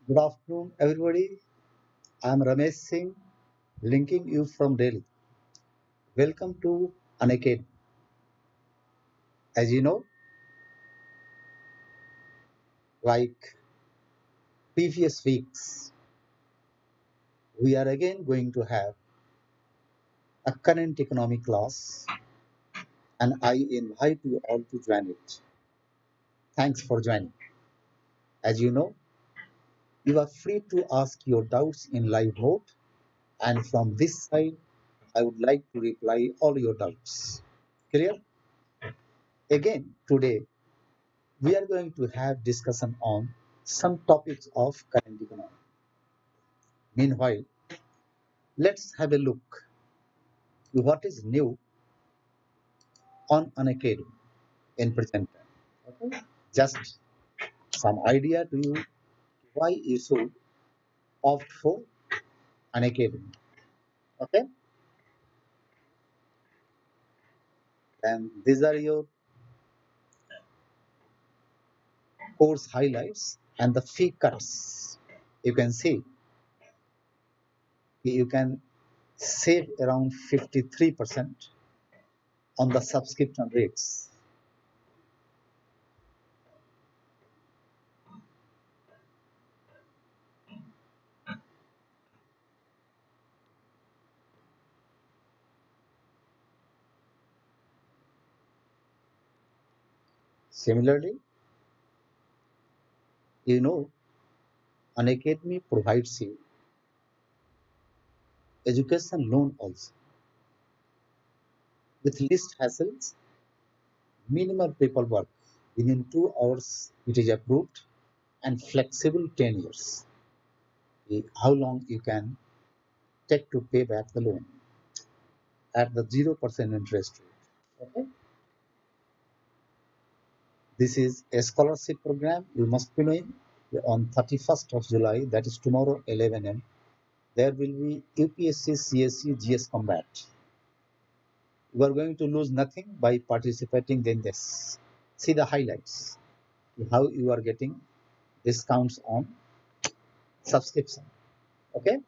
Good afternoon, everybody. I am Ramesh Singh, linking you from Delhi. Welcome to Unacademy. As you know, like previous weeks, we are again going to have a current economy class, and I invite you all to join it. Thanks for joining. As you know, you are free to ask your doubts in live mode, and from this side, I would like to reply all your doubts. Clear? Again, today we are going to have discussion on some topics of current economy. Meanwhile, let's have a look at what is new on Unacademy in present time. Okay? Just some idea to you why you should opt for Unacademy. Okay, and these are your course highlights and the fee cuts. You can see you can save around 53% on the subscription rates. Similarly, you know, Unacademy provides you education loan also with least hassles, minimal paperwork. Within 2 hours, it is approved and flexible 10 years. How long you can take to pay back the loan at the 0% interest rate. Okay. This is a scholarship program. You must be knowing on 31st of July, that is tomorrow 11 a.m. There will be UPSC CSE GS Combat. You are going to lose nothing by participating in this. See the highlights. How you are getting discounts on subscription. Okay.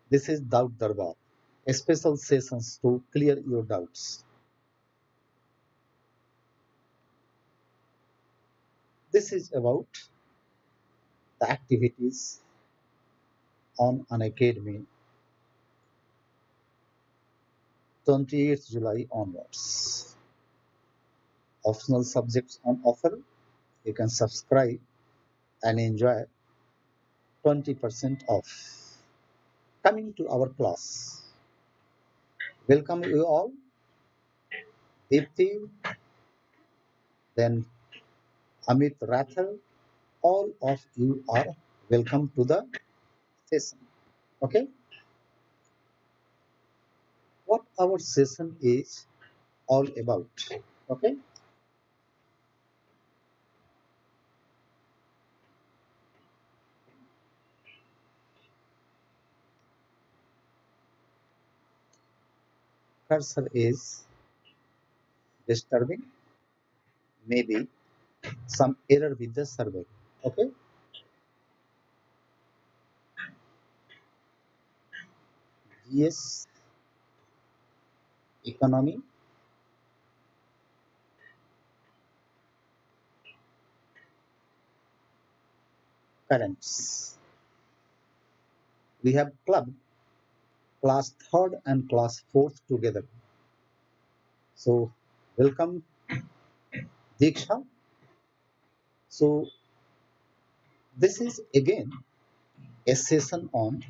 This is Doubt Darbar. Special sessions to clear your doubts. This is about the activities on an academy 28th July onwards. Optional subjects on offer. You can subscribe and enjoy 20% off. Coming to our class. Welcome you all. Deepti, then Amit Rathal, all of you are welcome to the session. Okay. What our session is all about. Okay. Cursor is disturbing. Maybe some error with the server. Okay. Yes. Economy. Currents. We have clubbed class third and class fourth together. So welcome Diksha. So this is again a session on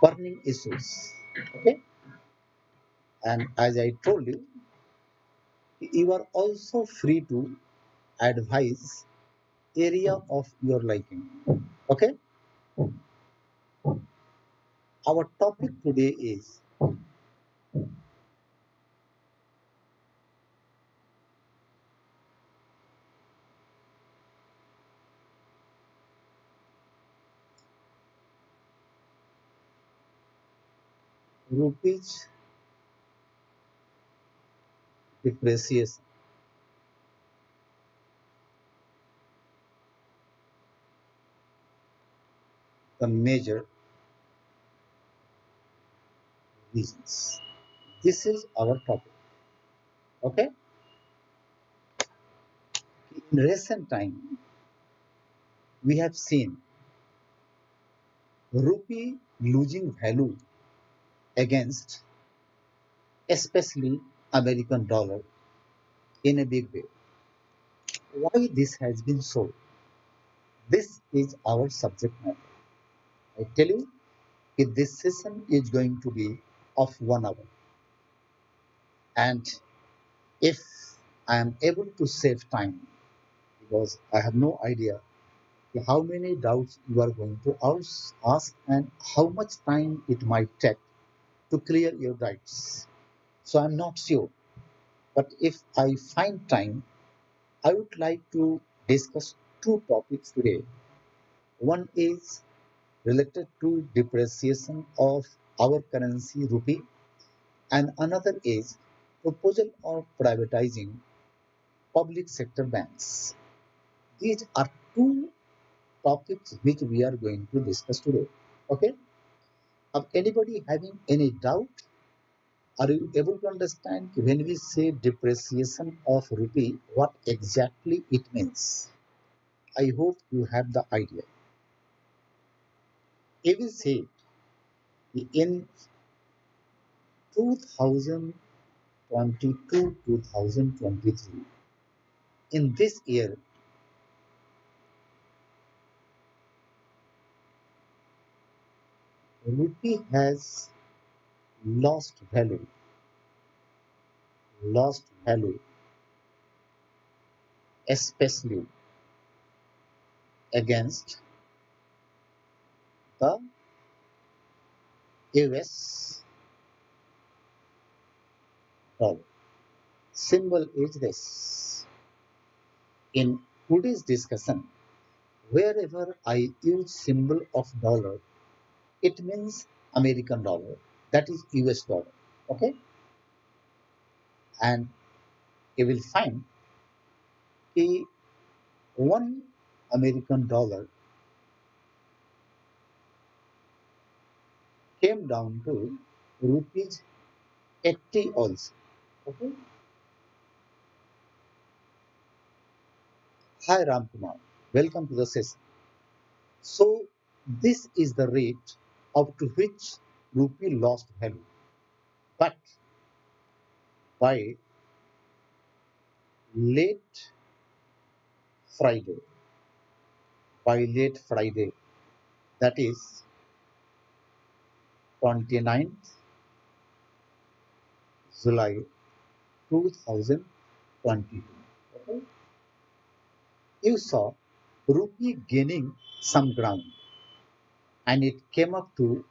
burning issues. Okay. And as I told you, you are also free to advise area of your liking. Okay, our topic today is rupees depreciation, the major reasons. This is our topic. Okay, in recent time, we have seen rupee losing value against especially American dollar in a big way. Why this has been so? This is our subject matter. I tell you, if this session is going to be of 1 hour, and if I am able to save time, because I have no idea how many doubts you are going to ask and how much time it might take to clear your doubts. So I'm not sure. But if I find time, I would like to discuss two topics today. One is related to depreciation of our currency rupee, and another is proposal of privatizing public sector banks. These are two topics which we are going to discuss today. Okay? Of anybody having any doubt? Are you able to understand when we say depreciation of rupee, what exactly it means? I hope you have the idea. If we say in 2022 2023, in this year, rupee has lost value, especially against the US dollar. Symbol is this. In today's discussion, wherever I use symbol of dollar, it means American dollar, that is US dollar. Okay, and you will find the one American dollar came down to rupees 80 also. Okay. Hi Ram Kumar, welcome to the session. So this is the rate up to which rupee lost value. But by late Friday, by late Friday, that is 29th July 2022. Okay? You saw rupee gaining some ground and it came up to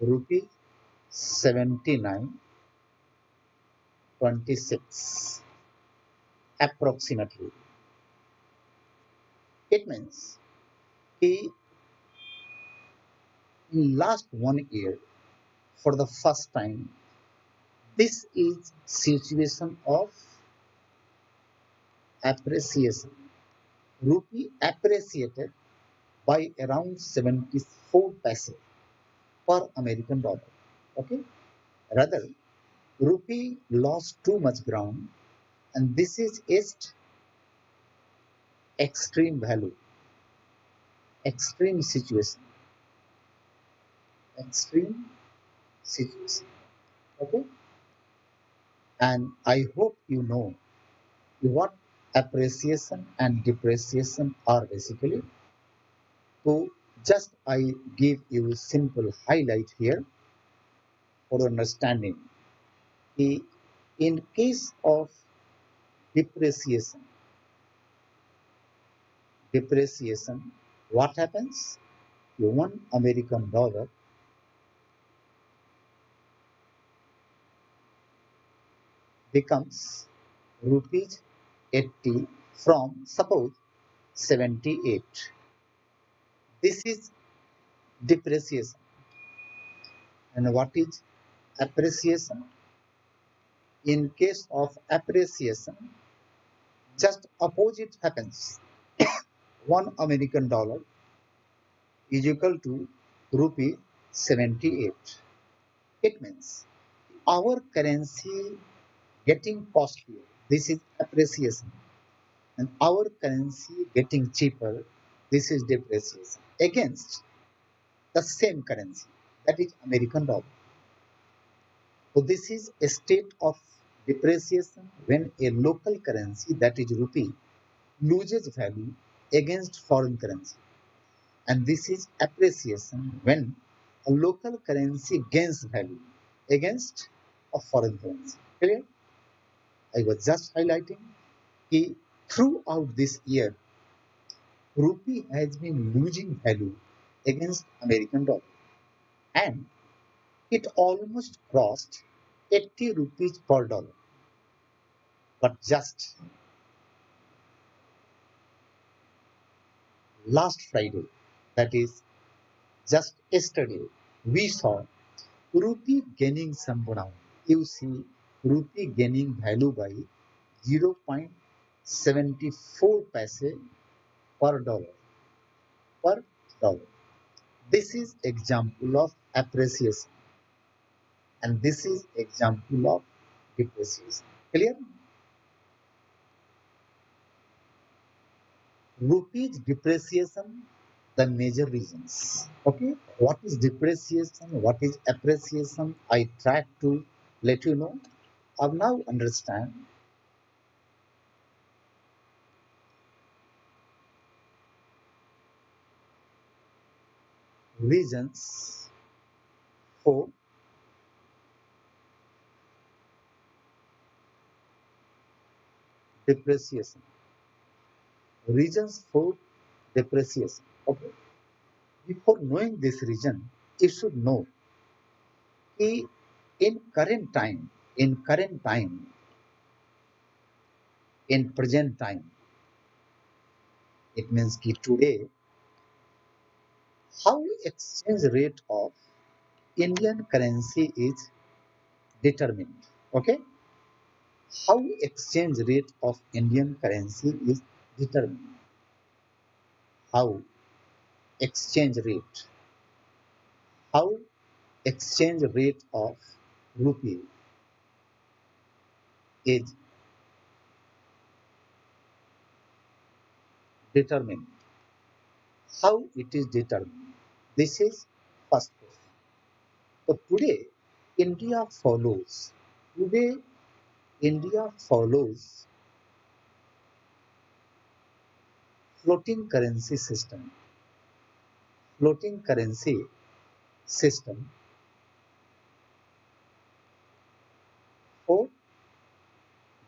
rupee 79.26 approximately. It means in last 1 year, for the first time, this is situation of appreciation. Rupee appreciated by around 74 paise per American dollar. Okay. Rather, rupee lost too much ground, and this is its extreme value, extreme situation, extreme situation. Okay, and I hope you know what appreciation and depreciation are basically. So just I give you simple highlight here for understanding. कि in case of depreciation, what happens? $1 becomes rupees 80 from suppose 78. This is depreciation. And what is appreciation? In case of appreciation, just opposite happens. $1 is equal to rupee 78. It means our currency getting costlier. This is appreciation. And our currency getting cheaper. This is depreciation. Against the same currency, that is American dollar. So this is a state of depreciation when a local currency, that is rupee, loses value against foreign currency. And this is appreciation when a local currency gains value against a foreign currency. Clear? I was just highlighting that throughout this year, rupee has been losing value against American dollar, and it almost crossed 80 rupees per dollar. But just last Friday, that is just yesterday, we saw rupee gaining some ground. You see rupee gaining value by 0.74 paise per dollar. Per dollar. This is example of appreciation, and this is example of depreciation. Clear? Rupees depreciation, the major reasons. Okay, what is depreciation? What is appreciation? I try to let you know. I now understand reasons for depreciation. Reasons for depreciation. Okay. Before knowing this reason, you should know that current time, in present time, it means that today, how exchange rate of Indian currency is determined. Okay, how exchange rate of Indian currency is determined. How exchange rate? How exchange rate of rupee is determined. How it is determined? This is first question. So today, India follows. Today, India follows floating currency system. Floating currency system for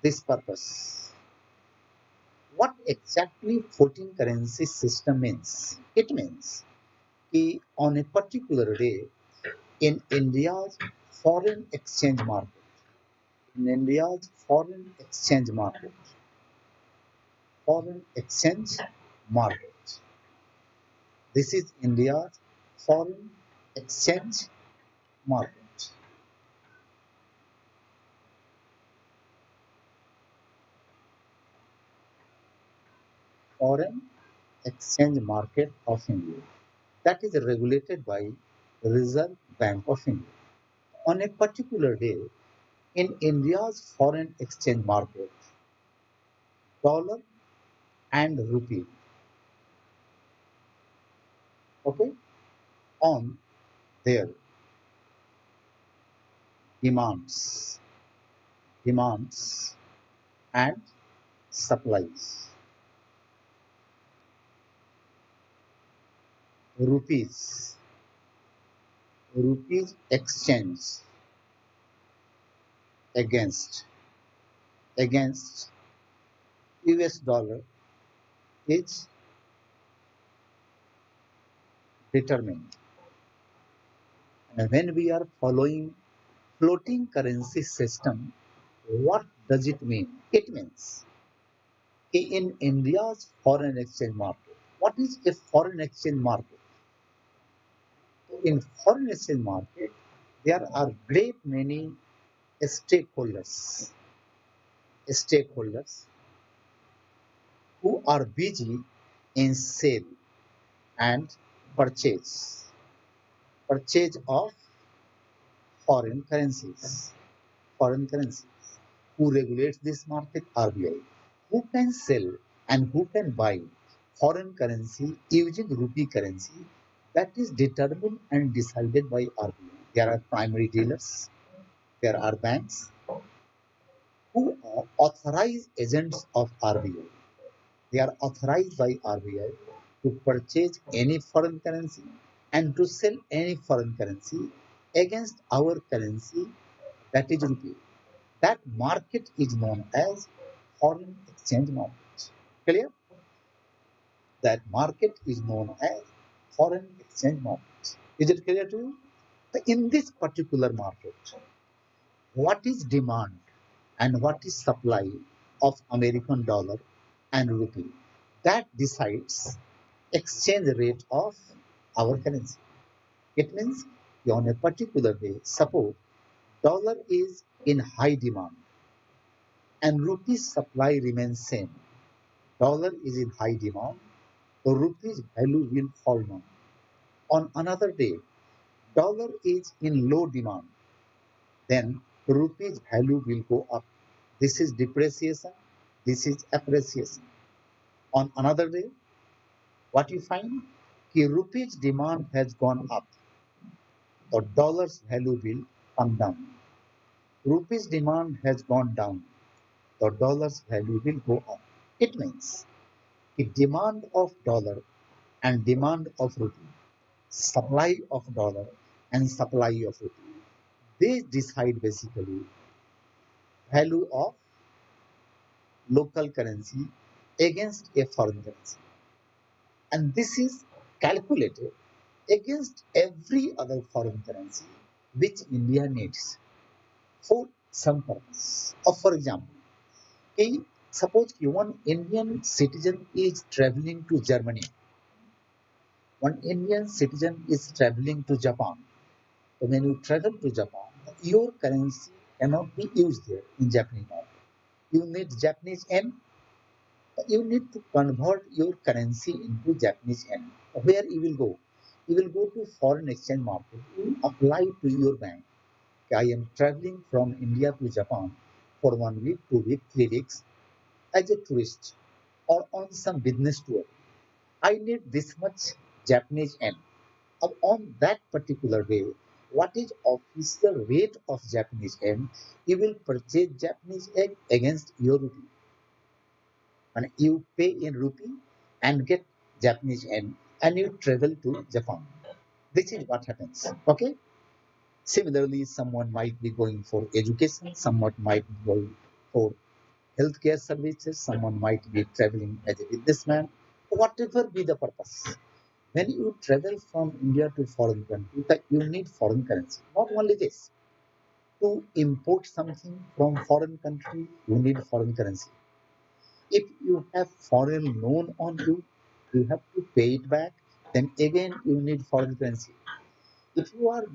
this purpose. What exactly floating currency system means? It means that on a particular day in India's foreign exchange market, in India's foreign exchange market. This is India's foreign exchange market. Foreign exchange market of India. That is regulated by Reserve Bank of India. On a particular day in India's foreign exchange market, dollar and rupee, okay, on their demands, demands and supplies. Rupees, rupees exchange against US dollar is determined. And when we are following floating currency system, what does it mean? It means in India's foreign exchange market. What is a foreign exchange market? In foreign exchange market, there are great many stakeholders who are busy in sale and purchase of foreign currencies. Foreign currencies. Who regulates this market? RBI. Who can sell and who can buy foreign currency using rupee currency? That is determined and decided by RBI. There are primary dealers, there are banks who are authorized agents of RBI. They are authorized by RBI to purchase any foreign currency and to sell any foreign currency against our currency, that is rupee. That market is known as foreign exchange market. Clear? That market is known as foreign exchange market. Is it clear to you? In this particular market, what is demand and what is supply of American dollar and rupee? That decides exchange rate of our currency. It means on a particular day, suppose dollar is in high demand and rupee supply remains same. Dollar is in high demand, the rupee's value will fall down. On another day, dollar is in low demand, then rupee's value will go up. This is depreciation, this is appreciation. On another day, what you find? The rupee's demand has gone up, the dollar's value will come down. Rupee's demand has gone down, the dollar's value will go up. It means the demand of dollar and demand of rupee, supply of dollar and supply of rupee, they decide basically value of local currency against a foreign currency. And this is calculated against every other foreign currency which India needs for some purpose. Or for example, suppose one Indian citizen is traveling to Germany, one Indian citizen is traveling to Japan. So when you travel to Japan, your currency cannot be used there in Japanese market. You need Japanese yen. You need to convert your currency into Japanese yen. Where you will go? You will go to foreign exchange market. You apply to your bank. I am traveling from India to Japan for 1 week, 2 weeks, 3 weeks as a tourist or on some business tour. I need this much Japanese yen. On that particular day, what is official rate of Japanese yen? You will purchase Japanese yen against your rupee. And you pay in rupee and get Japanese yen and you travel to Japan. This is what happens. Okay. Similarly, someone might be going for education, someone might be going for healthcare services, someone might be traveling as a businessman, whatever be the purpose. When you travel from India to foreign country, you need foreign currency. Not only this, to import something from foreign country, you need foreign currency. If you have foreign loan on you, you have to pay it back. Then again, you need foreign currency. If you are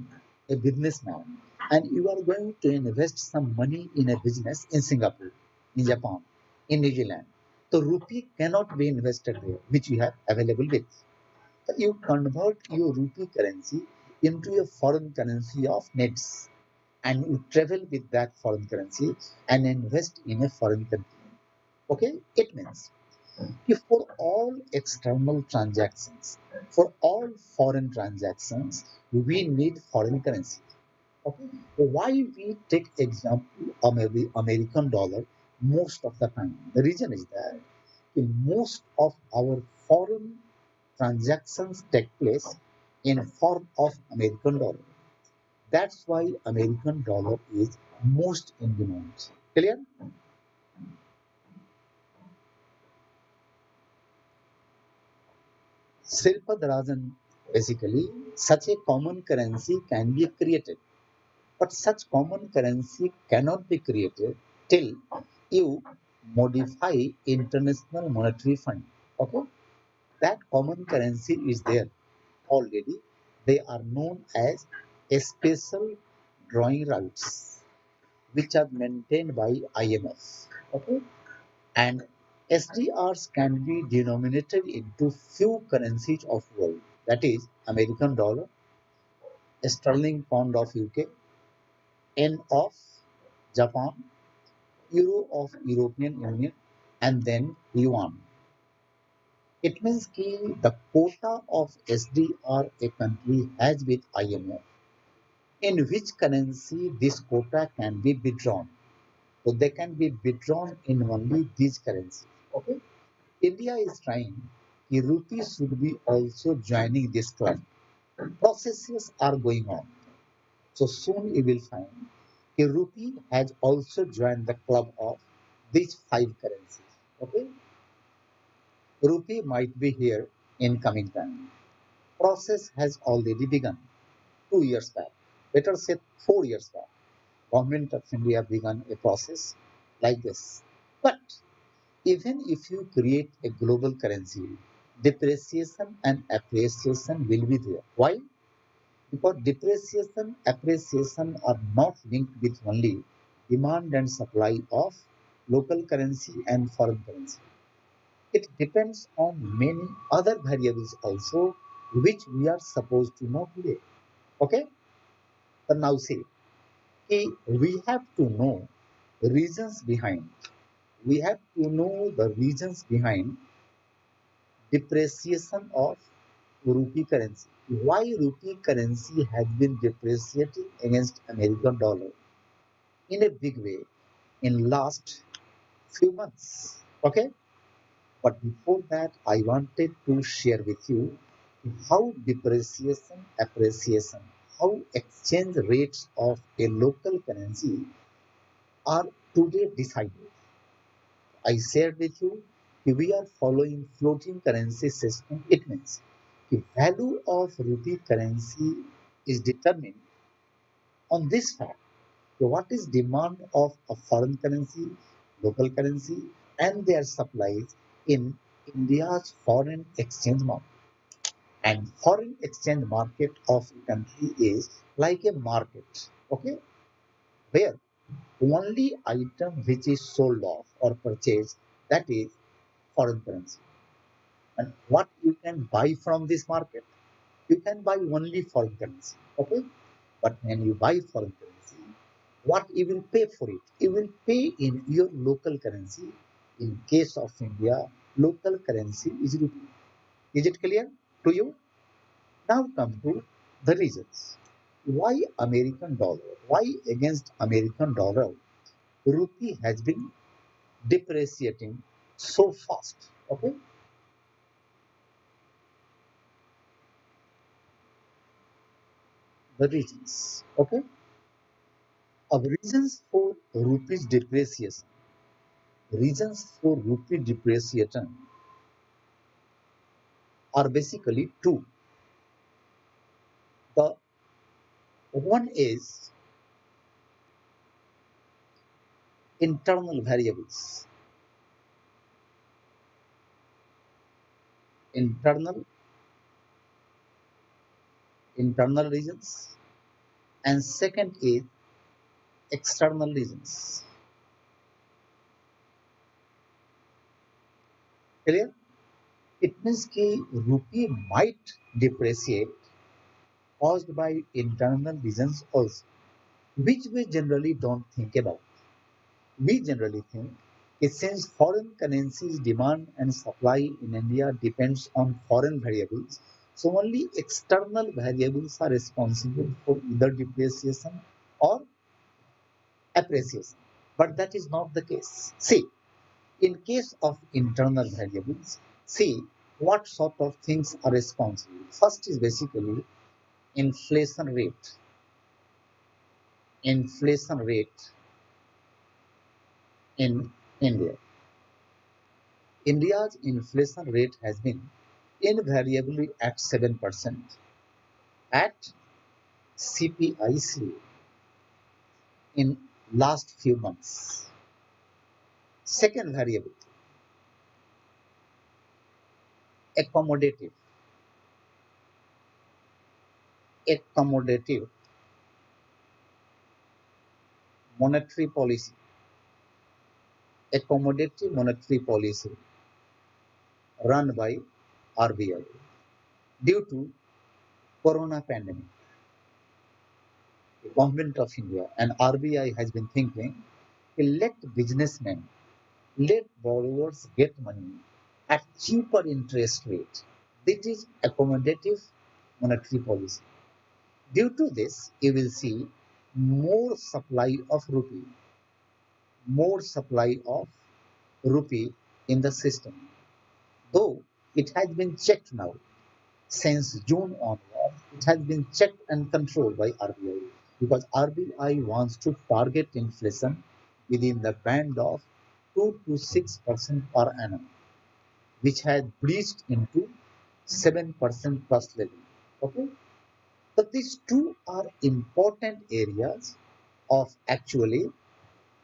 a businessman and you are going to invest some money in a business in Singapore, in Japan, in New Zealand, the rupee cannot be invested there, which you have available with. You convert your rupee currency into a foreign currency of NEDs and you travel with that foreign currency and invest in a foreign country. Okay, it means if for all external transactions, for all foreign transactions, we need foreign currency. Okay, why we take example of American dollar most of the time? The reason is that most of our foreign transactions take place in form of American dollar. That's why American dollar is most in demand. Clear? Silpa Darajan, basically, such a common currency can be created. But such common currency cannot be created till you modify International Monetary Fund. Okay? That common currency is there already. They are known as special drawing rights, which are maintained by IMF. Okay? And SDRs can be denominated into few currencies of world. That is American dollar, sterling pound of UK, yen of Japan, euro of European Union, and then yuan. It means कि the quota of SDR a country has with IMF, in which currency this quota can be withdrawn. So they can be withdrawn in only these currencies. Okay. India is trying कि rupee should be also joining this club. Processes are going on. So soon you will find कि rupee has also joined the club of these five currencies. Okay. Rupee might be here in coming time. Process has already begun 2 years back. Better say 4 years back. Government of India began a process like this. But even if you create a global currency, depreciation and appreciation will be there. Why? Because depreciation, appreciation are not linked with only demand and supply of local currency and foreign currency. It depends on many other variables also, which we are supposed to know today. Okay? So now see, we have to know reasons behind. We have to know the reasons behind depreciation of rupee currency. Why rupee currency has been depreciating against American dollar in a big way in last few months. Okay? But before that, I wanted to share with you how depreciation, appreciation, how exchange rates of a local currency are today decided. I shared with you if we are following floating currency system. It means the value of rupee currency is determined on this fact. So what is demand of a foreign currency, local currency, and their supplies in India's foreign exchange market. And foreign exchange market of a country is like a market, okay, where only item which is sold off or purchased, that is foreign currency. And what you can buy from this market, you can buy only foreign currency, okay. But when you buy foreign currency, what you will pay for it, you will pay in your local currency. In case of India, local currency is rupee. Is it clear to you? Now come to the reasons why American dollar, why against American dollar rupee has been depreciating so fast. Okay, the reasons. Okay, of reasons for rupee's depreciation. Reasons for rupee depreciation are basically two. The one is internal variables, internal internal reasons, and second is external reasons. Clear? It means कि rupee might depreciate caused by internal reasons also, which we generally don't think about. We generally think that since foreign currencies demand and supply in India depends on foreign variables, so only external variables are responsible for either depreciation or appreciation. But that is not the case. See, in case of internal variables, see what sort of things are responsible. First is basically inflation rate. inflation rate in India. India's inflation rate has been invariably at 7% at CPIC in last few months. Second variable, accommodative. Accommodative monetary policy. Accommodative monetary policy run by RBI. Due to corona pandemic, the government of India and RBI has been thinking, let businessmen, let borrowers get money at cheaper interest rate. This is accommodative monetary policy. Due to this, you will see more supply of rupee, more supply of rupee in the system. Though it has been checked now, since June onwards, it has been checked and controlled by RBI because RBI wants to target inflation within the band of 2 to 6% per annum, which has breached into 7% plus level. Okay, so these two are important areas of actually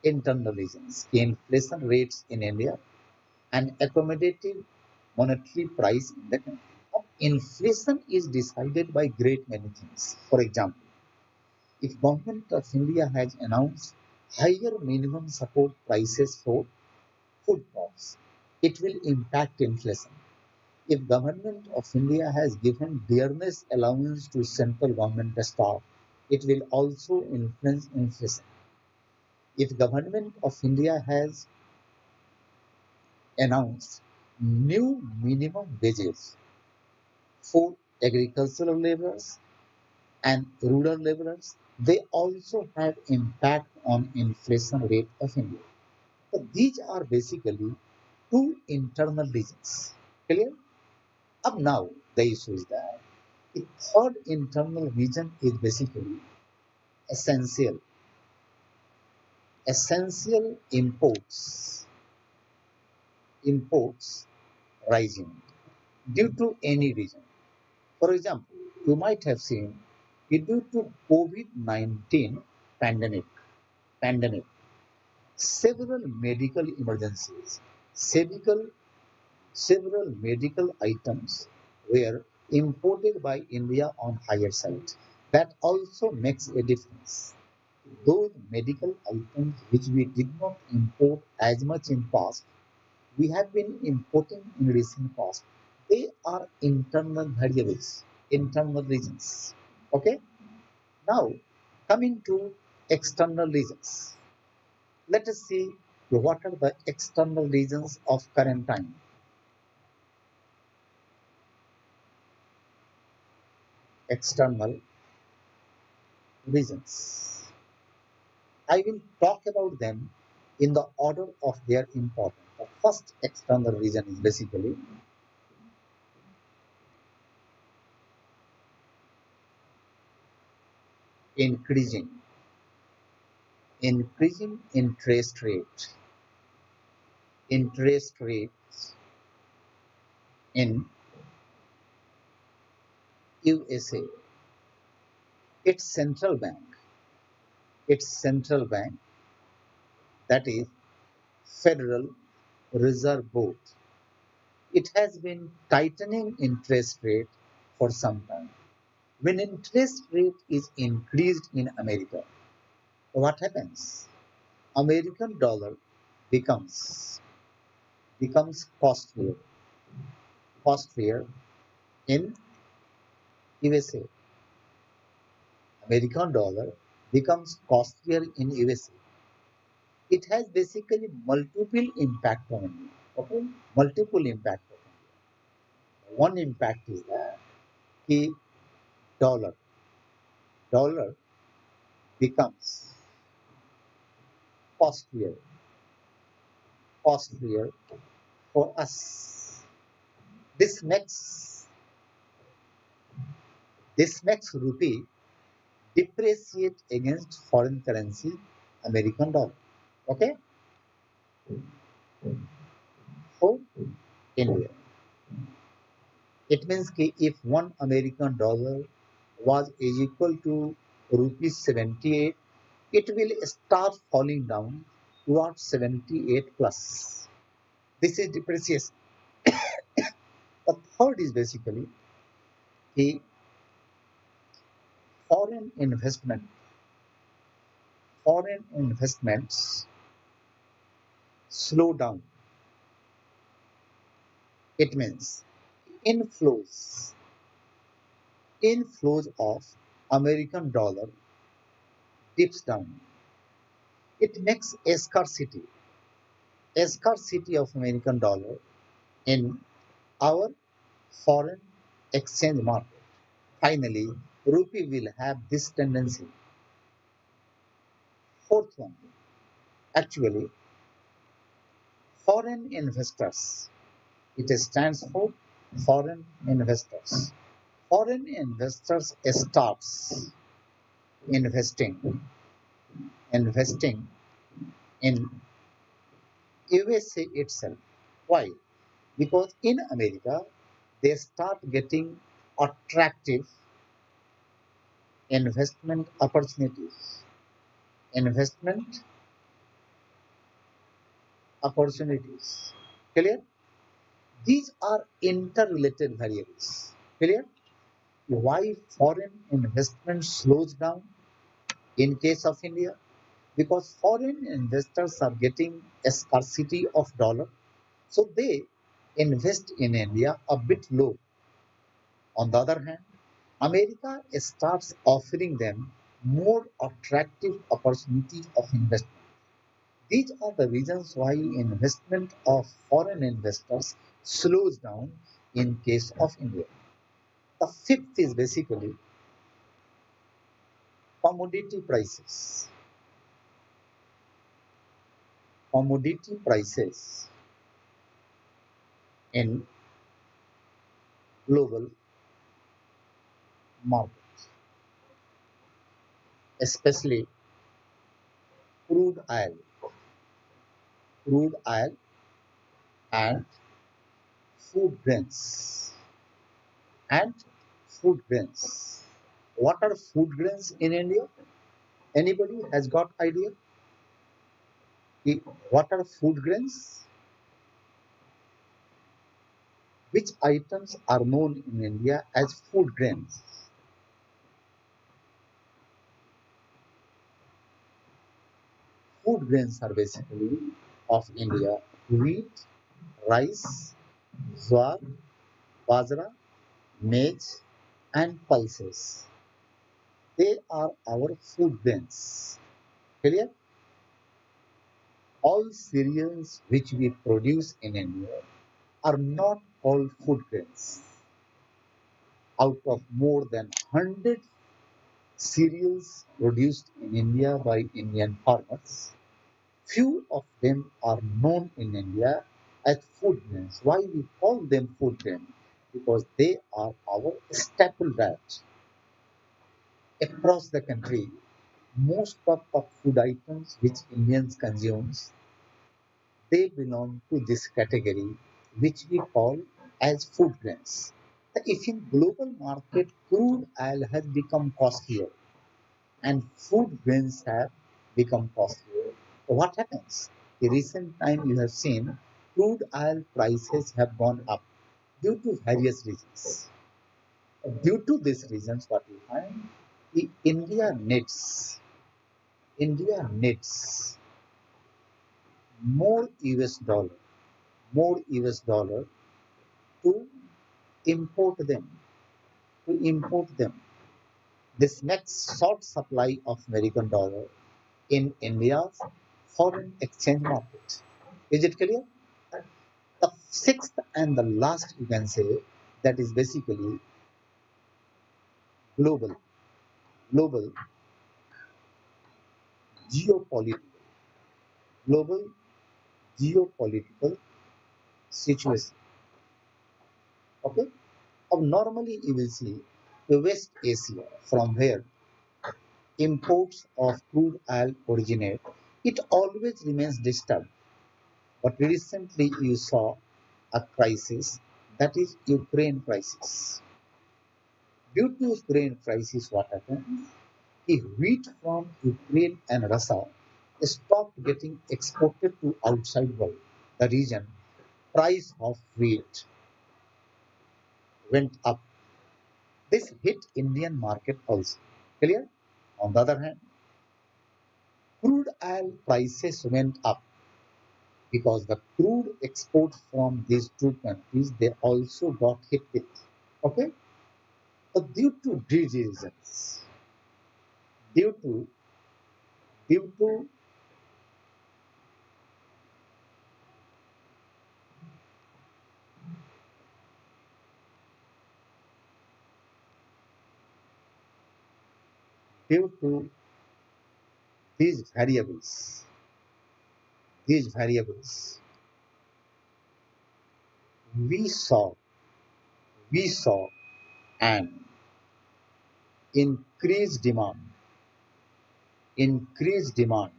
internal reasons. The inflation rates in India and accommodative monetary price in the country. Inflation is decided by great many things. For example, if government of India has announced higher minimum support prices for food crops, it will impact inflation. If government of India has given dearness allowance to central government staff, it will also influence inflation. If government of India has announced new minimum wages for agricultural laborers and rural laborers, they also have impact on inflation rate of India. So these are basically two internal reasons. Clear? Up now, the issue is that the third internal reason is basically essential. Essential imports rising due to any reason. For example, you might have seen due to COVID-19 pandemic, pandemic, several medical emergencies, several, several medical items were imported by India on higher side. That also makes a difference. Those medical items which we did not import as much in past, we have been importing in recent past. They are internal variables, internal reasons. Okay. Now, coming to external reasons. Let us see what are the external reasons of current time. External reasons. I will talk about them in the order of their importance. The first external reason is basically increasing, increasing interest rates in USA. Its central bank, its central bank, that is Federal Reserve Board, it has been tightening interest rate for some time. When interest rate is increased in America, what happens? American dollar becomes costlier, costlier in USA. American dollar becomes costlier in USA. It has basically multiple impact on India. Okay, multiple impact on India. One impact is that the dollar dollar becomes costlier, costlier for us. This makes this makes rupee depreciate against foreign currency, American dollar. Okay, for India. It means कि if one American dollar was is equal to rupees 78, it will start falling down towards 78 plus. This is depreciation. The third is basically the foreign investment. Foreign investments slow down. It means inflows, inflows of American dollar dips down. It makes a scarcity of American dollar in our foreign exchange market. Finally, rupee will have this tendency. Fourth one, actually, foreign investors. It stands for foreign investors. Foreign investors starts investing in USA itself. Why? Because in America they start getting attractive investment opportunities. Investment opportunities. Clear? These are interrelated variables. Clear? Why foreign investment slows down in case of India? Because foreign investors are getting a scarcity of dollar, so they invest in India a bit low. On the other hand, America starts offering them more attractive opportunities of investment. These are the reasons why investment of foreign investors slows down in case of India. The fifth is basically commodity prices. Commodity prices in global markets, especially crude oil, crude oil and food grains and food grains. What are food grains in India? Anybody has got idea? What are food grains? Which items are known in India as food grains? Food grains are basically of India wheat, rice, jowar, bajra, maize, and pulses. They are our food grains. Clear? All cereals which we produce in India are not all food grains. Out of more than 100 cereals produced in India by Indian farmers, few of them are known in India as food grains. Why we call them food grains? Because they are our staple diet. Across the country, most of the food items which Indians consume, they belong to this category which we call as food grains. If in global market crude oil has become costlier and food grains have become costlier, what happens? In recent time you have seen crude oil prices have gone up due to various reasons. Due to these reasons, what we find, India needs more US dollar, more US dollar to import them, to import them. This makes short supply of American dollar in India's foreign exchange market. Is it clear? The sixth and the last you can say that is basically global, global geopolitical, global geopolitical situation. Okay. Normally you will see the West Asia from where imports of crude oil originate, it always remains disturbed. But recently you saw a crisis, that is Ukraine crisis. Due to Ukraine crisis, what happened? The wheat from Ukraine and Russia stopped getting exported to outside world. The region price of wheat went up. This hit Indian market also. Clear? On the other hand, crude oil prices went up because the crude exports from these two countries they also got hit with. Okay? So due to these reasons, due to due to due to these variables, these variables, we saw we saw an increased demand, increased demand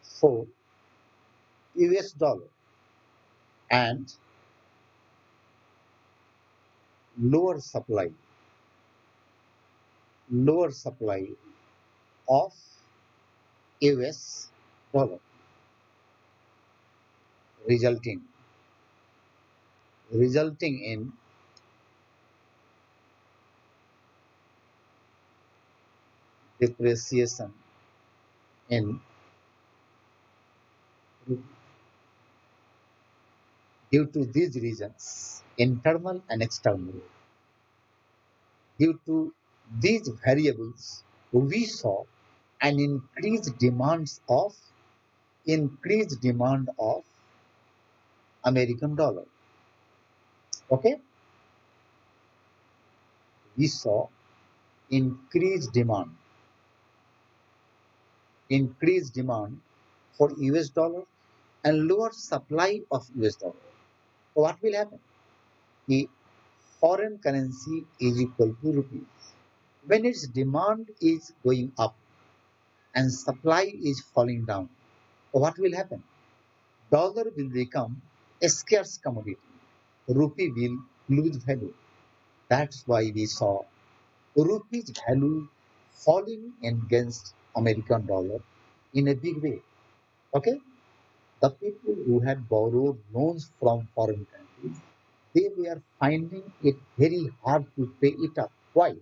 for US dollar and lower supply, lower supply of US dollar, resulting resulting in depreciation in rupee. Due to these reasons, internal and external, due to these variables, we saw an increased demand of American dollar. Okay, we saw increased demand, increased demand for US dollar and lower supply of US dollar. So what will happen? The foreign currency is equal to rupee. When its demand is going up and supply is falling down, what will happen? Dollar will become a scarce commodity. Rupee will lose value. That's why we saw rupee's value falling against American dollar in a big way. Okay? The people who had borrowed loans from foreign countries, they were finding it very hard to pay it up. Why?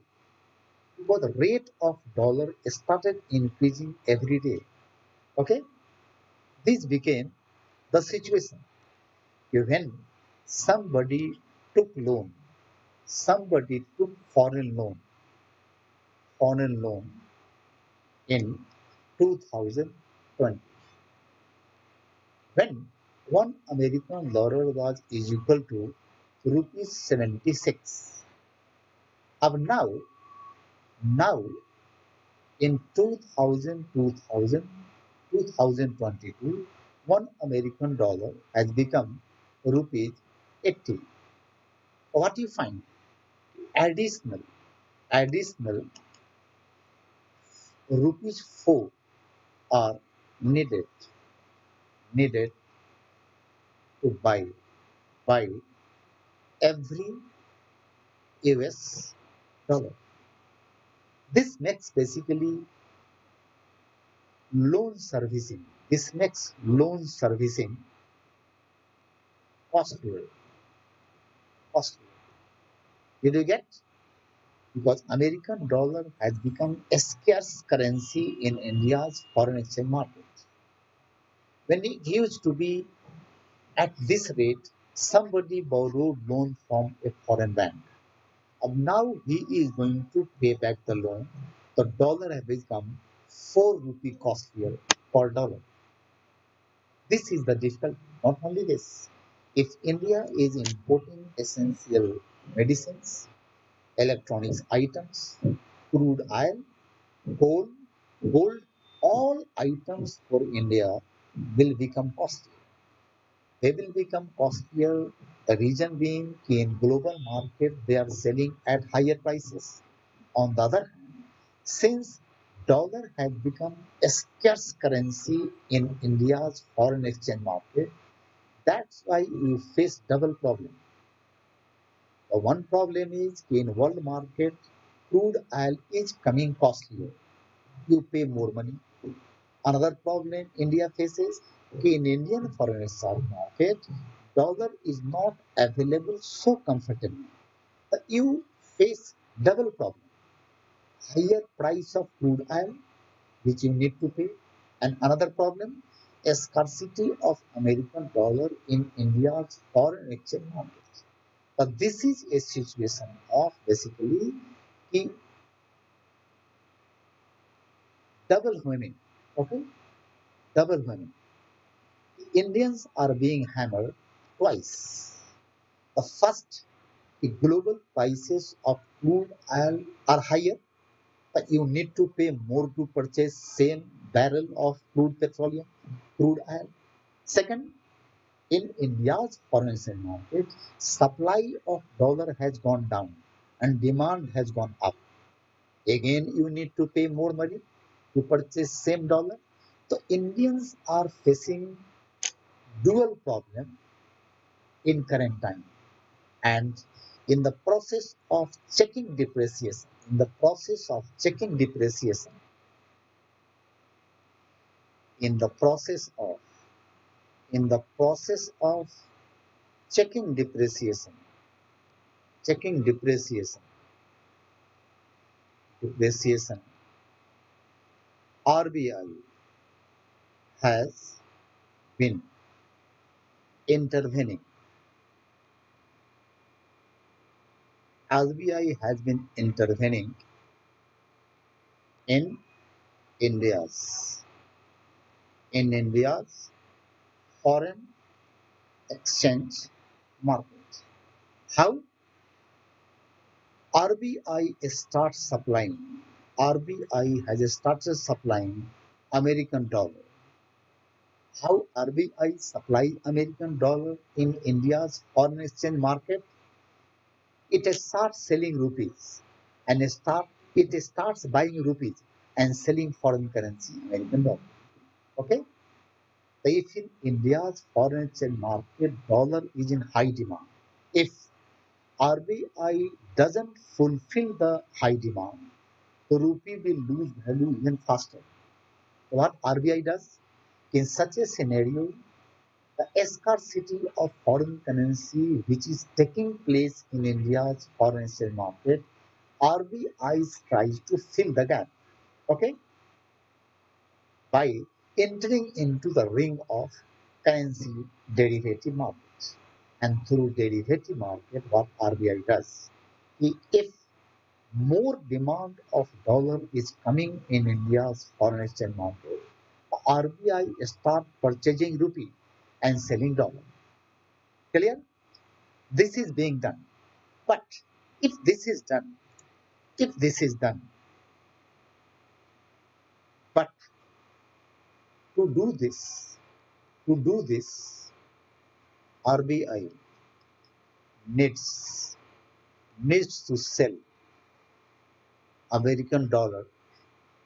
Because the rate of dollar started increasing every day. Okay? This became the situation. When somebody took loan, somebody took foreign loan in 2020. When one American dollar was is equal to rupees 76. अब now in 2022, one American dollar has become rupees 80. What you find? Additional, additional rupees 4 are needed, needed to buy every US dollar. This makes basically loan servicing. This makes loan servicing costly. Costly. Did you get? Because American dollar has become a scarce currency in India's foreign exchange market. When it used to be at this rate, somebody borrowed loan from a foreign bank. Now he is going to pay back the loan. The dollar has become 4 rupee costlier per dollar. This is the difficult. Not only this, if India is importing essential medicines, electronics items, crude oil, gold, gold, all items for India will become costly. They will become costlier. The reason being in global market they are selling at higher prices. On the other hand, since dollar has become a scarce currency in India's foreign exchange market, that's why we face double problem. The one problem is in world market, crude oil is coming costlier. You pay more money. Another problem India faces in Indian foreign exchange market, dollar is not available so comfortably. You face double problem. Higher price of crude oil which you need to pay. And another problem, a scarcity of American dollar in India's foreign exchange market. But this is a situation of basically the double whammy. Okay, double whammy. Indians are being hammered twice. The first, the global prices of crude oil are higher, but you need to pay more to purchase same barrel of crude oil. Second, in India's foreign exchange market, supply of dollar has gone down and demand has gone up. Again, you need to pay more money to purchase same dollar. So Indians are facing dual problem in current time. And in the process of checking depreciation, in the process of checking depreciation, in the process of in the process of checking depreciation, checking depreciation, depreciation, RBI has been intervening. RBI has been intervening in India's in India's foreign exchange market. How RBI starts supplying? RBI has started supplying American dollar. How RBI supplies American dollar in India's foreign exchange market? It starts selling rupees and it starts buying rupees and selling foreign currency, American dollar. Okay? So if in India's foreign exchange market, dollar is in high demand. If RBI doesn't fulfill the high demand, the rupee will lose value even faster. What RBI does? In such a scenario, the scarcity of foreign currency which is taking place in India's foreign exchange market, RBI tries to fill the gap, okay, by entering into the ring of currency derivative markets. And through derivative market, what RBI does, if more demand of dollar is coming in India's foreign exchange market, RBI start purchasing rupee and selling dollar. Clear? This is being done. But if this is done, if this is done, but to do this, to do this, RBI needs needs to sell American dollar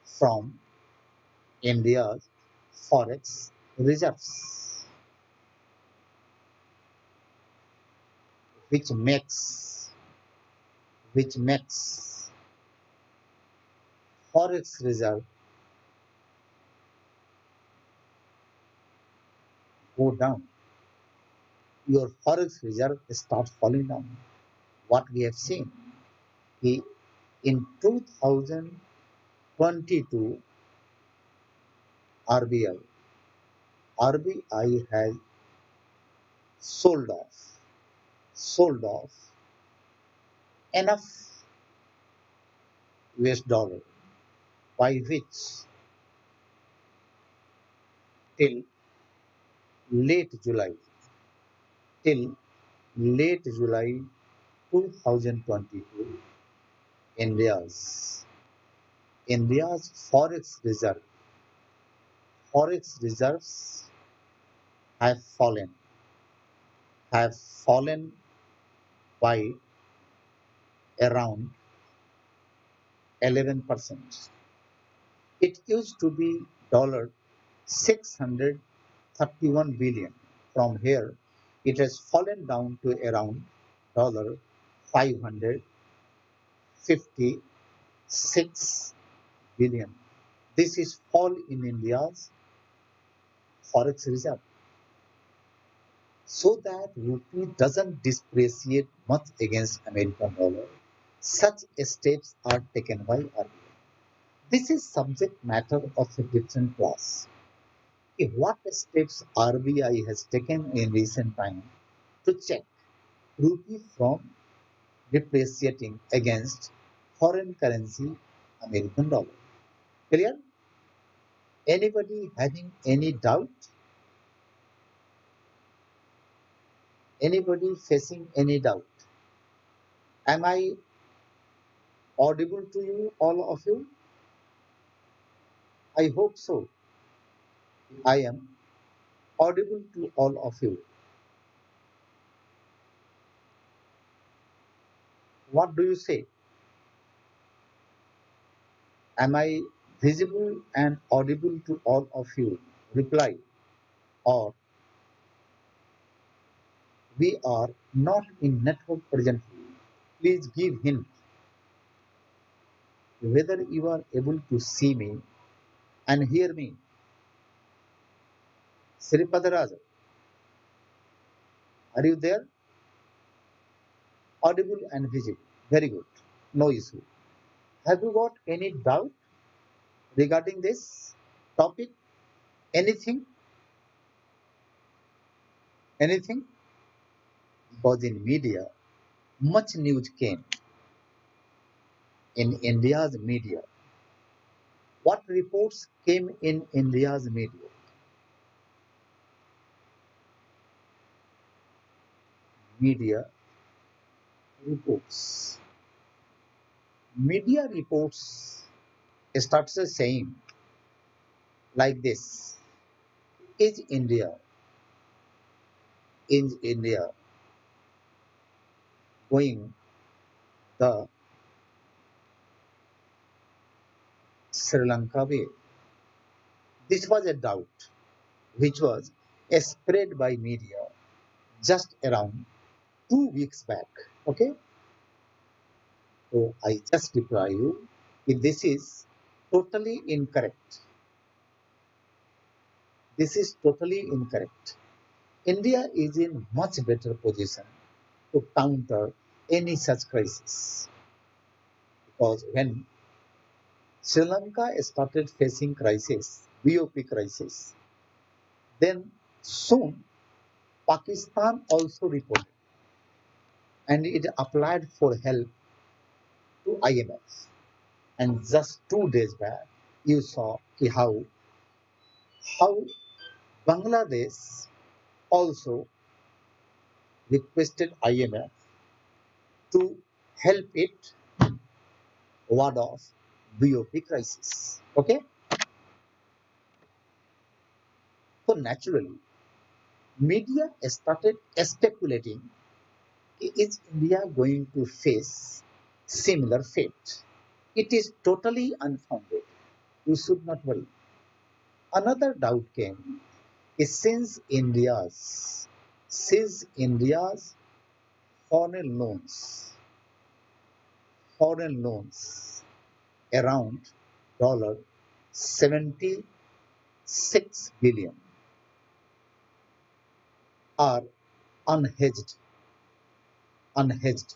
from India's forex reserves, which makes which makes forex reserve go down. Your forex reserve starts falling down. What we have seen in 2022, RBI has sold off sold off enough US dollar by which till late July till late July 2022, India's India's forex reserves have fallen by around 11%. It used to be $631 billion. From here, it has fallen down to around $556 billion. This is fall in India's forex reserve. So that rupee doesn't depreciate much against American dollar, such steps are taken by RBI. This is subject matter of a different class. What steps RBI has taken in recent time to check rupee from depreciating against foreign currency American dollar? Clear? Anybody having any doubt? Anybody facing any doubt? Am I audible to you, all of you? I hope so. I am audible to all of you. What do you say? Am I visible and audible to all of you? Reply. Or we are not in network presently. Please give hint whether you are able to see me and hear me. Sripadaraj, are you there? Audible and visible. Very good. No issue. Have you got any doubt regarding this topic? Anything? Anything? Because in media, much news came in India's media. What reports came in India's media? Media reports. Media reports starts saying like this: Is India going the Sri Lanka way? This was a doubt which was spread by media just around 2 weeks back. Okay, so I just reply you if this is totally incorrect. This is totally incorrect. India is in much better position to counter any such crisis because when Sri Lanka started facing crisis, BOP crisis, then soon Pakistan also reported and it applied for help to IMF. And just 2 days back, you saw how Bangladesh also requested IMF to help it ward off BOP crisis. Okay, so naturally, media started speculating: is India going to face similar fate? It is totally unfounded. You should not worry. Another doubt came is since India's foreign loans around $76 billion are unhedged. Unhedged.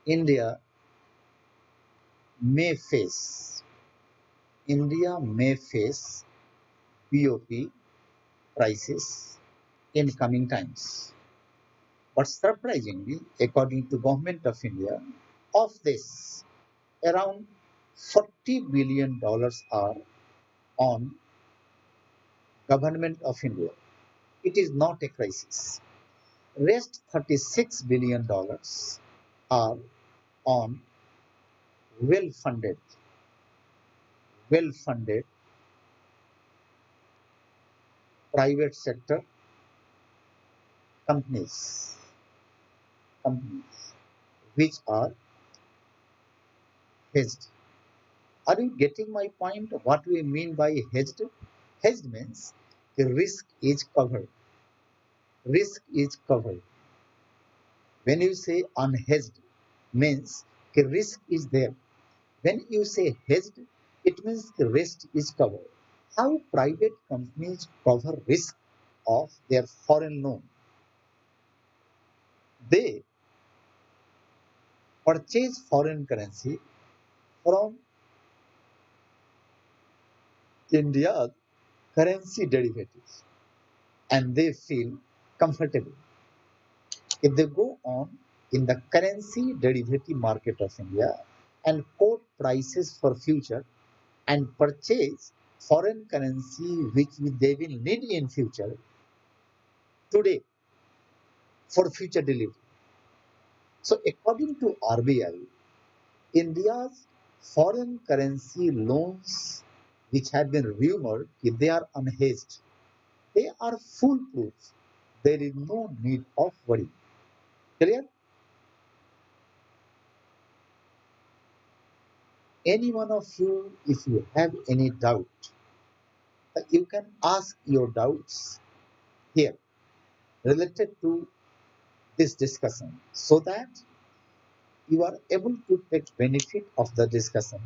India may face India may face BOP crisis in coming times. But surprisingly, according to Government of India, of this, around $40 billion are on Government of India. It is not a crisis. Rest $36 billion are on well-funded, well-funded private sector companies, companies which are Hedged. Are you getting my point? What we mean by hedged? Hedged means the risk is covered. Risk is covered. When you say unhedged, means the risk is there. When you say hedged, it means the risk is covered. How private companies cover risk of their foreign loan? They purchase foreign currency from India's currency derivatives and they feel comfortable. If they go on in the currency derivative market of India and quote prices for future and purchase foreign currency which they will need in future today for future delivery. So according to RBI, India's foreign currency loans which have been rumored if they are unhedged, they are foolproof. There is no need of worry. Clear? Any one of you, if you have any doubt, you can ask your doubts here related to this discussion so that you are able to take benefit of the discussion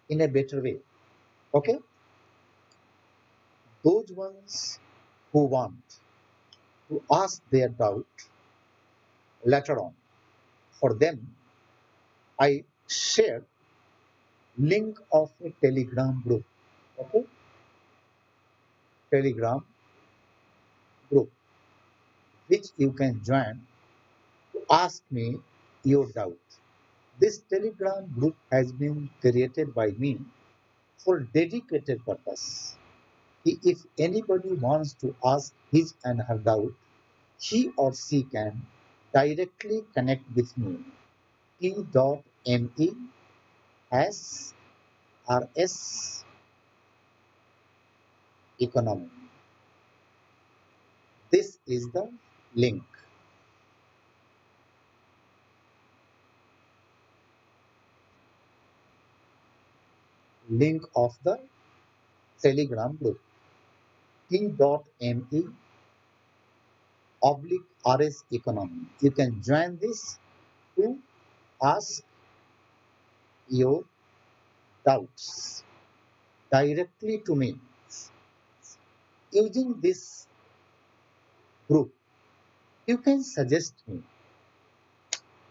in a better way. Okay? Those ones who want to ask their doubt later on, for them, I share link of a Telegram group. Okay? Telegram group, which you can join to ask me your doubt. This Telegram group has been created by me for dedicated purpose. If anybody wants to ask his and her doubt, he or she can directly connect with me. t.me as RS economy. This is the link. Link of the Telegram group. t.me oblique RS economy. You can join this to ask your doubts directly to me. Using this group, you can suggest me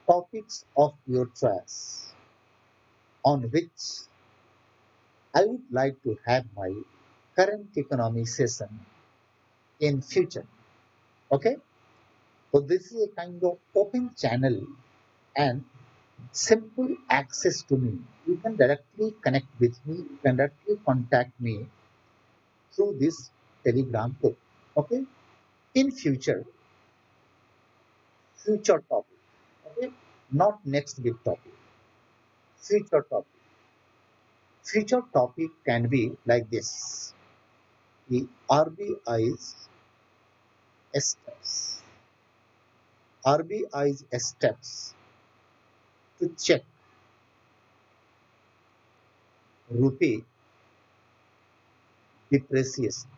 topics of your choice on which I would like to have my current economy session in future. Okay? So this is a kind of open channel and simple access to me. You can directly connect with me, you can directly contact me through this Telegram group. Okay? In future topic. Okay? Not next week topic. Future topic. Future topic can be like this. The RBI's steps. RBI's steps to check Rupee depreciation.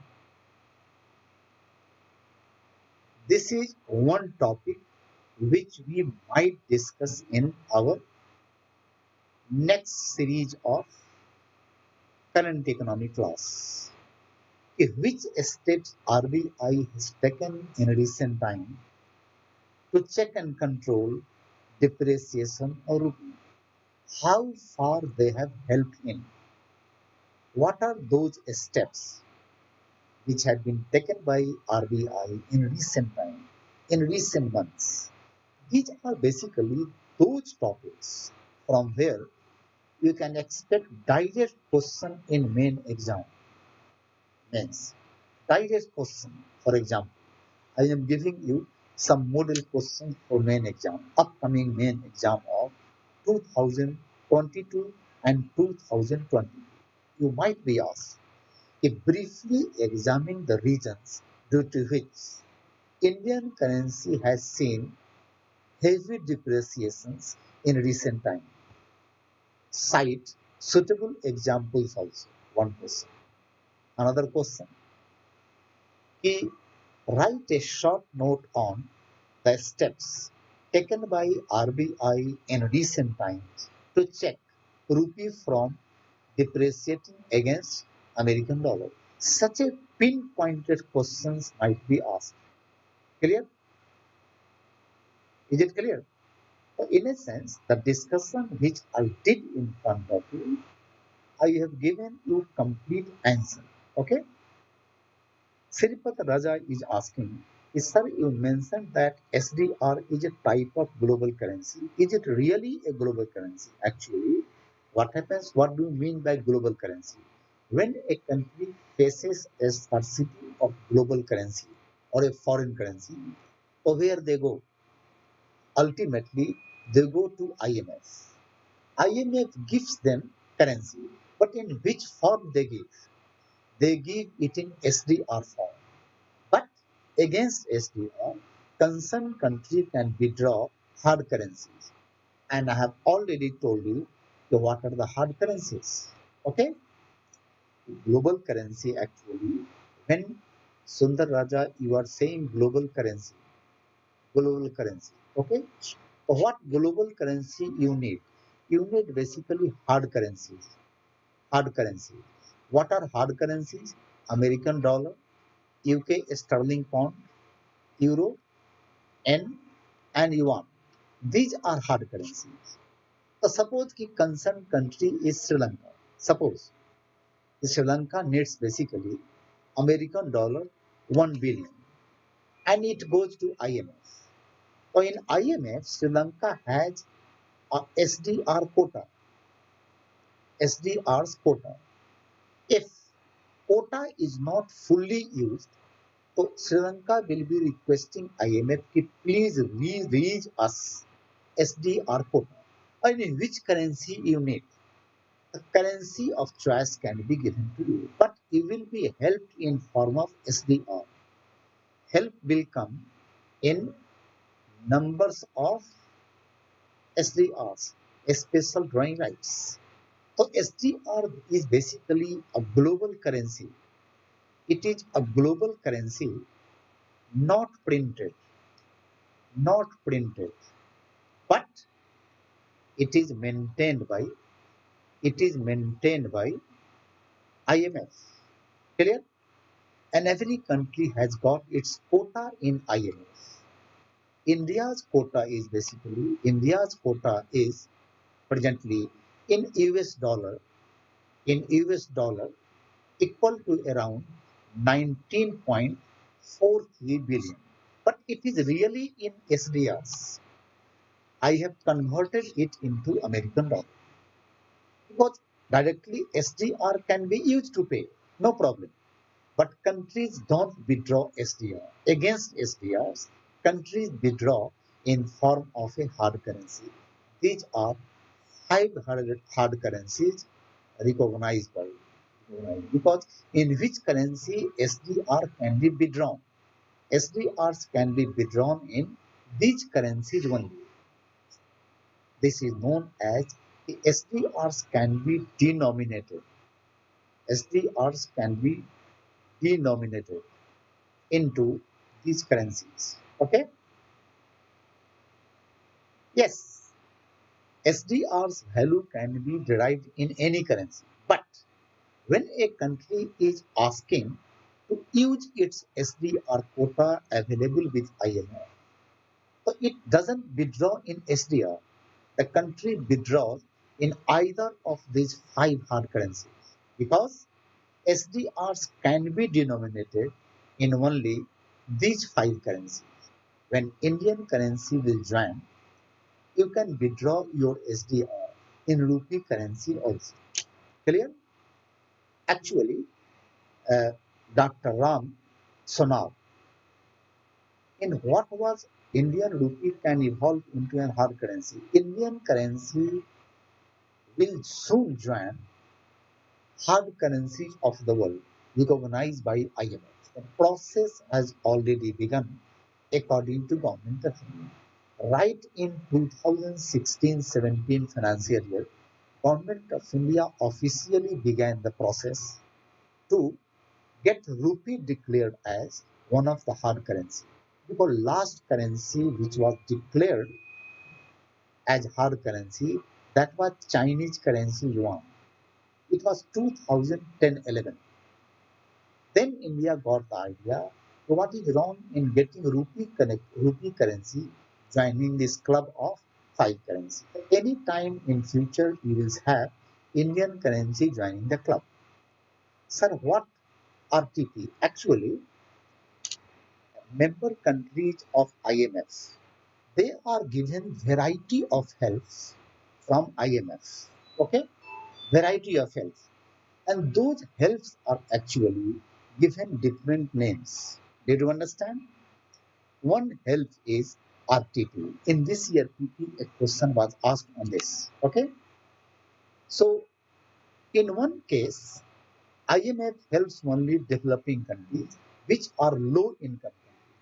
This is one topic which we might discuss in our next series of current economy class. Which steps RBI has taken in recent time to check and control depreciation or rupee? How far they have helped in? What are those steps which have been taken by RBI in recent time, in recent months? These are basically those topics from where you can expect direct question in main exam. Means direct question. For example, I am giving you some model questions for main exam, upcoming main exam of 2022 and 2020. You might be asked, if briefly examine the reasons due to which Indian currency has seen heavy depreciations in recent time. cite suitable examples also. One question. Another question. He write a short note on the steps taken by RBI in recent times to check rupee from depreciating against American dollar. Such a pinpointed questions might be asked. Clear? Is it clear? So in a sense, the discussion which I did in front of you, I have given you complete answer. Okay? Sripat Raja is asking, sir, you mentioned that SDR is a type of global currency. Is it really a global currency? Actually, what happens? What do you mean by global currency? When a country faces a scarcity of global currency or a foreign currency, so where they go? Ultimately, they go to IMF. IMF gives them currency, but in which form they give? They give it in SDR form. But against SDR, concerned country can withdraw hard currencies. And I have already told you what are the hard currencies. Okay? Global currency actually, when Sundar Raja, you are saying global currency. Okay? What global currency you need? You need basically hard currencies. Hard currencies. What are hard currencies? American dollar, UK sterling pound, euro, N and yuan. These are hard currencies. So suppose the concerned country is Sri Lanka. Suppose Sri Lanka needs basically American dollar 1 billion and it goes to IMF. So in IMF, Sri Lanka has a SDR quota. SDR's quota. If quota is not fully used, so Sri Lanka will be requesting IMF to please release us SDR quota. And in which currency you need? The currency of choice can be given to you, but you will be helped in form of SDR. Help will come in numbers of SDRs, special drawing rights. So SDR is basically a global currency. It is a global currency, not printed, not printed, but it is maintained by IMF. Clear? And every country has got its quota in IMF. India's quota is presently in US dollar equal to around 19.43 billion. But it is really in SDRs. I have converted it into American dollar because directly SDR can be used to pay, no problem. But countries don't withdraw SDR. Against SDRs, countries withdraw in form of a hard currency. These are five hard currencies recognized by because in which currency SDR can be withdrawn. SDRs can be withdrawn in these currencies only. This is known as the SDRs can be denominated. SDRs can be denominated into these currencies. Okay? Yes, SDR's value can be derived in any currency. But when a country is asking to use its SDR quota available with IMF, so it doesn't withdraw in SDR. The country withdraws in either of these five hard currencies because SDRs can be denominated in only these five currencies. When Indian currency will join, you can withdraw your SDR in rupee currency also. Clear? Actually, uh, Dr. Ram Sonav, in what was Indian rupee can evolve into a hard currency. Indian currency will soon join hard currencies of the world recognized by IMF. The process has already begun according to government authority. Right in 2016-17 financial year, Government of India officially began the process to get rupee declared as one of the hard currency. Because last currency which was declared as hard currency, that was Chinese currency yuan. It was 2010-11. Then India got the idea, so what is wrong in getting rupee currency joining this club of five currency? Any time in future you will have Indian currency joining the club. Sir, what RTP? Actually, member countries of IMF, they are given variety of helps from IMF. Okay, variety of helps, and those helps are actually given different names. Did you understand? One help is RTP. In this year, PP, a question was asked on this. Okay, so in one case, IMF helps only developing countries which are low income.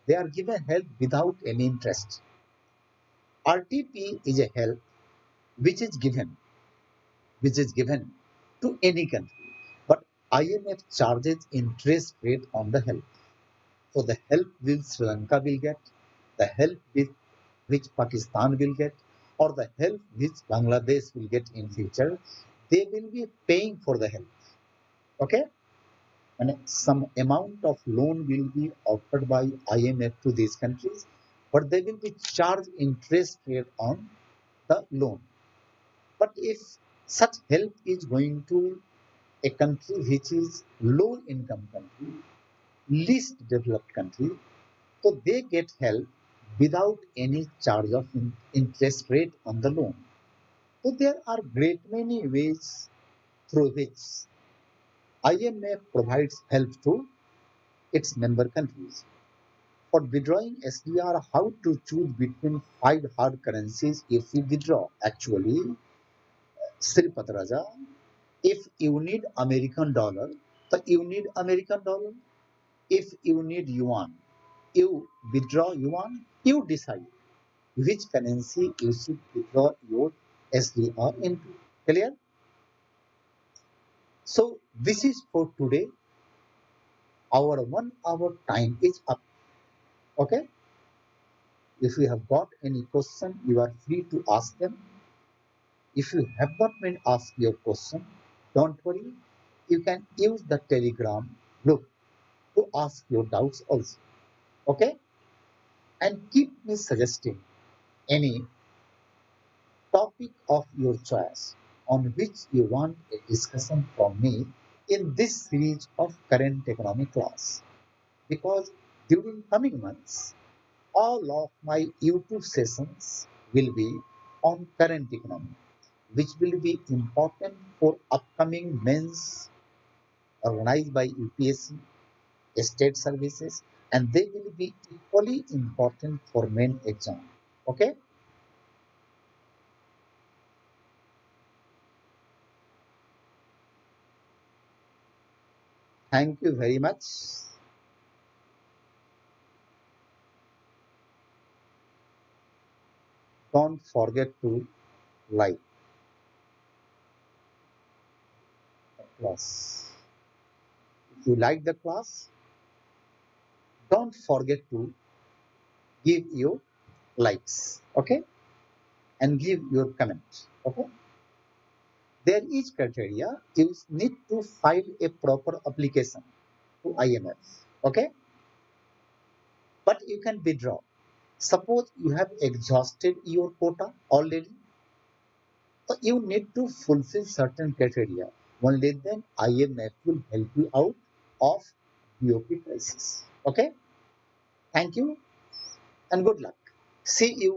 They are given help without any interest. RTP is a help which is given, to any country, but IMF charges interest rate on the help. So the help which Sri Lanka will get, the help which Pakistan will get, or the help which Bangladesh will get in future, they will be paying for the help. Okay, and some amount of loan will be offered by IMF to these countries, but they will be charged interest rate on the loan. But if such help is going to a country which is low income country, least developed country, so they get help without any charge of interest rate on the loan. So there are great many ways through which IMF provides help to its member countries. For withdrawing SDR, how to choose between five hard currencies if we withdraw? Actually, Sri Patraja, if you need American dollar, so you need American dollar. If you need yuan, you withdraw yuan, you decide which currency you should withdraw your SDR into. Clear? So this is for today. Our 1 hour time is up. Okay. If you have got any question, you are free to ask them. If you have not been asked your question, don't worry. You can use the Telegram group to ask your doubts also. Okay. And keep me suggesting any topic of your choice on which you want a discussion from me in this series of current economic class. Because during coming months, all of my YouTube sessions will be on current economy, which will be important for upcoming mains organized by UPSC, state services, and they will be equally important for main exam. Okay? Thank you very much. Don't forget to like the class. If you like the class, don't forget to give your likes, okay, and give your comments. Okay, there is criteria. You need to file a proper application to IMF. Okay, but you can withdraw. Suppose you have exhausted your quota already, so you need to fulfill certain criteria. Only then IMF will help you out of BOP crisis. Okay, thank you and good luck. See you.